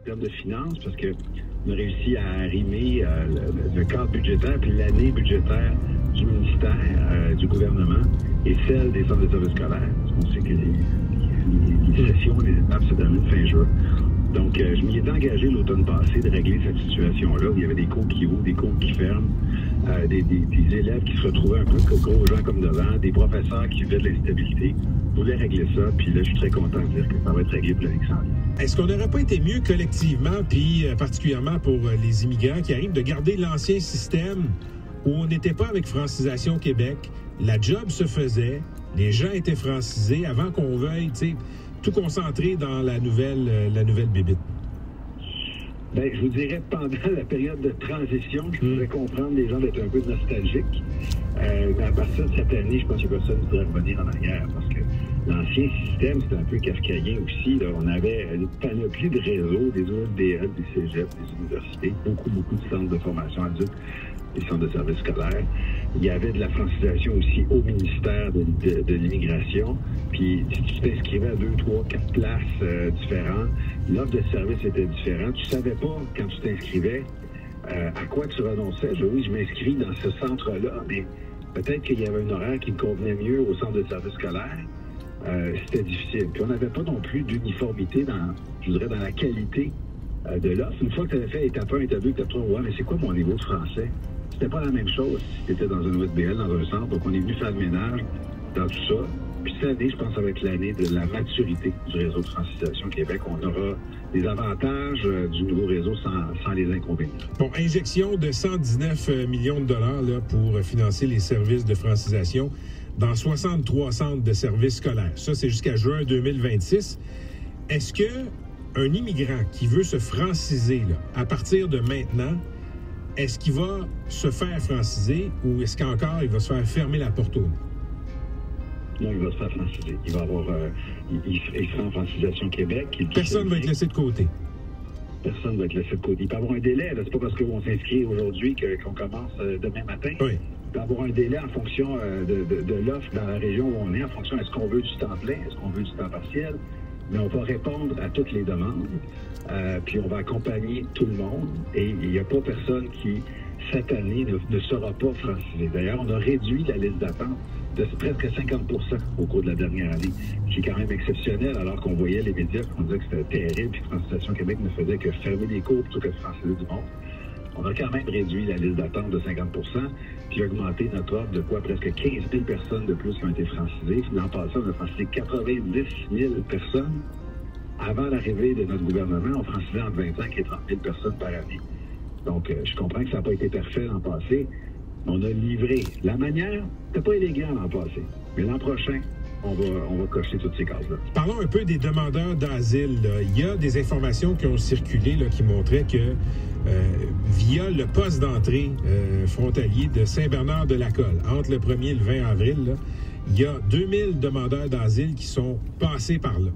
termes de finances, parce qu'on a réussi à arrimer le cadre budgétaire puis l'année budgétaire du ministère, du gouvernement et celle des centres de services scolaires. Parce qu'on sait que les sessions, les étapes se terminent fin juin. Donc, je m'y étais engagé l'automne passé de régler cette situation-là, où il y avait des cours qui ouvrent, des cours qui ferment, des élèves qui se retrouvaient un peu gros gens comme devant, des professeurs qui vivaient de l'instabilité. Je voulais régler ça, puis là, je suis très content de dire que ça va être réglé pour l'année qui s'en vient. Est-ce qu'on n'aurait pas été mieux collectivement, puis particulièrement pour les immigrants qui arrivent, de garder l'ancien système où on n'était pas avec Francisation Québec, la job se faisait, les gens étaient francisés avant qu'on veuille, tu sais, tout concentrer dans la nouvelle bébite? Bien, je vous dirais, pendant la période de transition, je pouvais comprendre les gens d'être un peu nostalgiques. Mais à partir de cette année, je pense que personne ne voudrait revenir en arrière parce que l'ancien système, c'était un peu kafkaïen aussi. Là. On avait une panoplie de réseaux, des OFDL, des cégeps, des universités, beaucoup de centres de formation adulte, des centres de services scolaires. Il y avait de la francisation aussi au ministère de l'immigration. Puis, si tu t'inscrivais à 2, 3, 4 places différentes, l'offre de service était différente. Tu savais pas, quand tu t'inscrivais, à quoi tu renonçais. Oui, je m'inscris dans ce centre-là, mais peut-être qu'il y avait un horaire qui me convenait mieux au centre de service scolaire. C'était difficile. Puis, on n'avait pas non plus d'uniformité dans la qualité de l'offre. Une fois que tu avais fait étape 1, étape 2, étape 3, ouais, mais c'est quoi mon niveau de français? C'était pas la même chose si tu étais dans un OSBL, dans un centre. Donc, on est venu faire le ménage dans tout ça. Puis cette année, je pense, ça va être l'année de la maturité du réseau de francisation Québec. On aura des avantages du nouveau réseau sans les inconvénients. Bon, injection de 119 millions de dollars là, pour financer les services de francisation dans 63 centres de services scolaires. Ça, c'est jusqu'à juin 2026. Est-ce que un immigrant qui veut se franciser là, à partir de maintenant, est-ce qu'il va se faire franciser ou est-ce qu'encore il va se faire fermer la porte au nez? Non, il va se faire franciser. Il va avoir... il sera en francisation Québec. Personne ne va être laissé de côté. Personne ne va être laissé de côté. Il peut avoir un délai. C'est pas parce qu'on s'inscrit aujourd'hui qu'on commence demain matin. Oui. Il peut avoir un délai en fonction de l'offre dans la région où on est, en fonction est-ce qu'on veut du temps plein, est-ce qu'on veut du temps partiel. Mais on va répondre à toutes les demandes. Puis on va accompagner tout le monde. Et il n'y a pas personne qui, cette année, ne sera pas francisé. D'ailleurs, on a réduit la liste d'attente de presque 50 % au cours de la dernière année, ce qui est quand même exceptionnel, alors qu'on voyait les médias qu'on disait que c'était terrible, puis Francisation Québec ne faisait que fermer les cours plutôt que de franciser du monde. On a quand même réduit la liste d'attente de 50 % puis augmenté notre offre de quoi presque 15 000 personnes de plus qui ont été francisées. L'an passé, on a francisé 90 000 personnes. Avant l'arrivée de notre gouvernement, on francisait entre 25 et 30 000 personnes par année. Donc, je comprends que ça n'a pas été parfait l'an passé. On a livré. La manière, c'était pas élégant l'an passé. Mais l'an prochain, on va cocher toutes ces cases-là. Parlons un peu des demandeurs d'asile. Il y a des informations qui ont circulé là, qui montraient que via le poste d'entrée frontalier de Saint-Bernard-de-la-Colle, entre le 1er et le 20 avril, là, il y a 2000 demandeurs d'asile qui sont passés par là.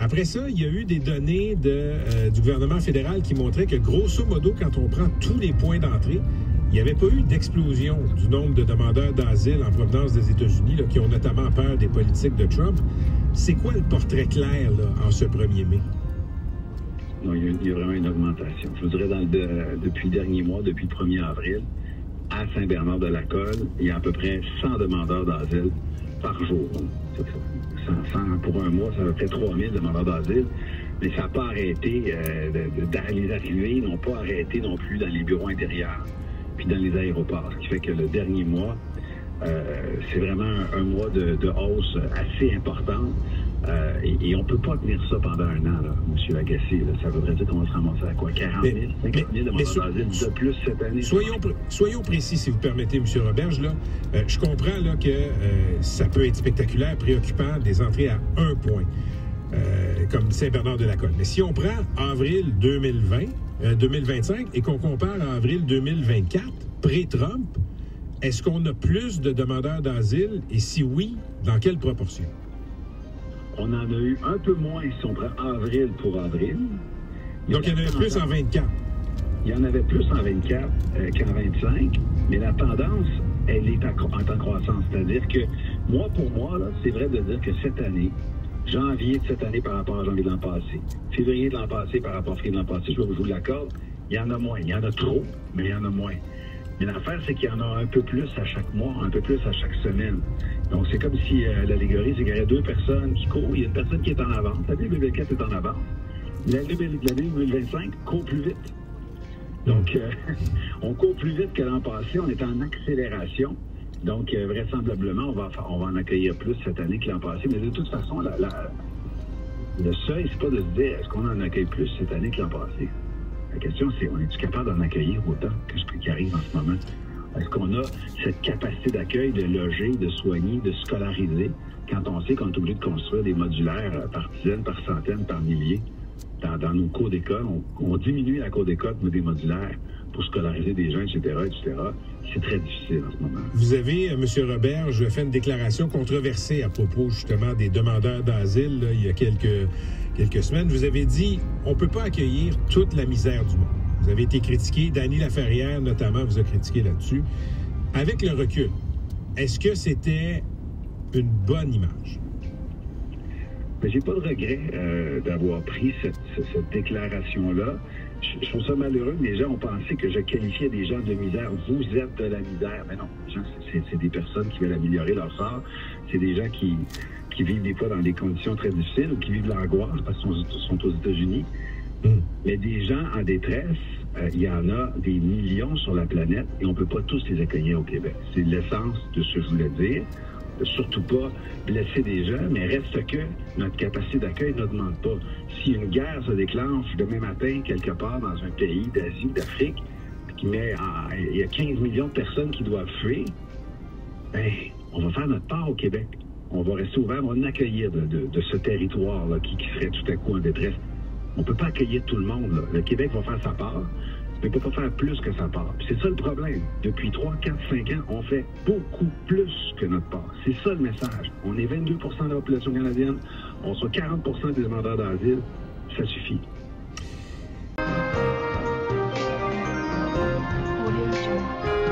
Après ça, il y a eu des données du gouvernement fédéral qui montraient que, grosso modo, quand on prend tous les points d'entrée, il n'y avait pas eu d'explosion du nombre de demandeurs d'asile en provenance des États-Unis, là, qui ont notamment peur des politiques de Trump. C'est quoi le portrait clair là, en ce 1er mai? Non, il y a vraiment une augmentation. Je vous dirais, depuis le dernier mois, depuis le 1er avril, à Saint-Bernard-de-la-Colle, il y a à peu près 100 demandeurs d'asile par jour. Pour un mois, c'est à peu près 3000 demandeurs d'asile. Mais ça n'a pas arrêté, les arrivées n'ont pas arrêté non plus dans les bureaux intérieurs puis dans les aéroports. Ce qui fait que le dernier mois, c'est vraiment un mois de hausse assez importante. Et on ne peut pas tenir ça pendant un an, là, M. Agassi. Là. Ça voudrait dire qu'on va se ramasser à quoi? 40 000, 50 000 demandeurs d'asile de plus cette année? Soyons précis, si vous permettez, M. Roberge. Là, je comprends là, que ça peut être spectaculaire, préoccupant, des entrées à 1 point, comme Saint-Bernard-de-la-Colle. Mais si on prend avril 2025 et qu'on compare à avril 2024, pré-Trump, est-ce qu'on a plus de demandeurs d'asile? Et si oui, dans quelle proportion? On en a eu un peu moins si on prend avril pour avril. Donc, il y en avait plus en 24. Il y en avait plus en 24 qu'en 25, mais la tendance, elle est en croissance. C'est-à-dire que, mois pour mois, là, c'est vrai de dire que cette année, janvier de cette année par rapport à janvier de l'an passé, février de l'an passé par rapport à février de l'an passé, je vous l'accorde, il y en a moins. Il y en a trop, mais il y en a moins. Mais l'affaire, c'est qu'il y en a un peu plus à chaque mois, un peu plus à chaque semaine. Donc, c'est comme si l'allégorie, c'est qu'il y aurait deux personnes qui courent. Il y a une personne qui est en avance. La 2024 est en avance. La 2025 court plus vite. Donc, on court plus vite que l'an passé. On est en accélération. Donc, vraisemblablement, on va en accueillir plus cette année que l'an passé. Mais de toute façon, le seuil, c'est pas de se dire est-ce qu'on en accueille plus cette année que l'an passé. La question, c'est on est-tu capable d'en accueillir autant que ce qui arrive en ce moment? Est-ce qu'on a cette capacité d'accueil, de loger, de soigner, de scolariser, quand on sait qu'on est obligé de construire des modulaires par dizaines, par centaines, par milliers dans nos cours d'école? On diminue la cour d'école pour des modulaires pour scolariser des gens, etc., etc. C'est très difficile en ce moment. Vous avez, M. Roberge, fait une déclaration controversée à propos justement des demandeurs d'asile il y a quelques semaines. Vous avez dit on ne peut pas accueillir toute la misère du monde. Vous avez été critiqué, Dany Laferrière notamment vous a critiqué là-dessus. Avec le recul, est-ce que c'était une bonne image? J'ai pas de regret d'avoir pris cette déclaration-là. Je trouve ça malheureux. Les gens ont pensé que je qualifiais des gens de misère. Vous êtes de la misère. Mais non, les gens, c'est des personnes qui veulent améliorer leur sort. C'est des gens qui vivent des fois dans des conditions très difficiles ou qui vivent l'angoisse parce qu'ils sont aux États-Unis. Mais des gens en détresse, il y en a des millions sur la planète et on ne peut pas tous les accueillir au Québec. C'est l'essence de ce que je voulais dire. Surtout pas blesser des gens, mais reste que notre capacité d'accueil ne demande pas. Si une guerre se déclenche demain matin quelque part dans un pays d'Asie ou d'Afrique, il y a 15 millions de personnes qui doivent fuir, ben, on va faire notre part au Québec. On va rester ouvert, on va accueillir de ce territoire-là qui serait tout à coup en détresse. On ne peut pas accueillir tout le monde. Là. Le Québec va faire sa part, mais ne peut pas faire plus que sa part. C'est ça le problème. Depuis 3, 4, 5 ans, on fait beaucoup plus que notre part. C'est ça le message. On est 22 % de la population canadienne, on soit 40 % des demandeurs d'asile, ça suffit. Audio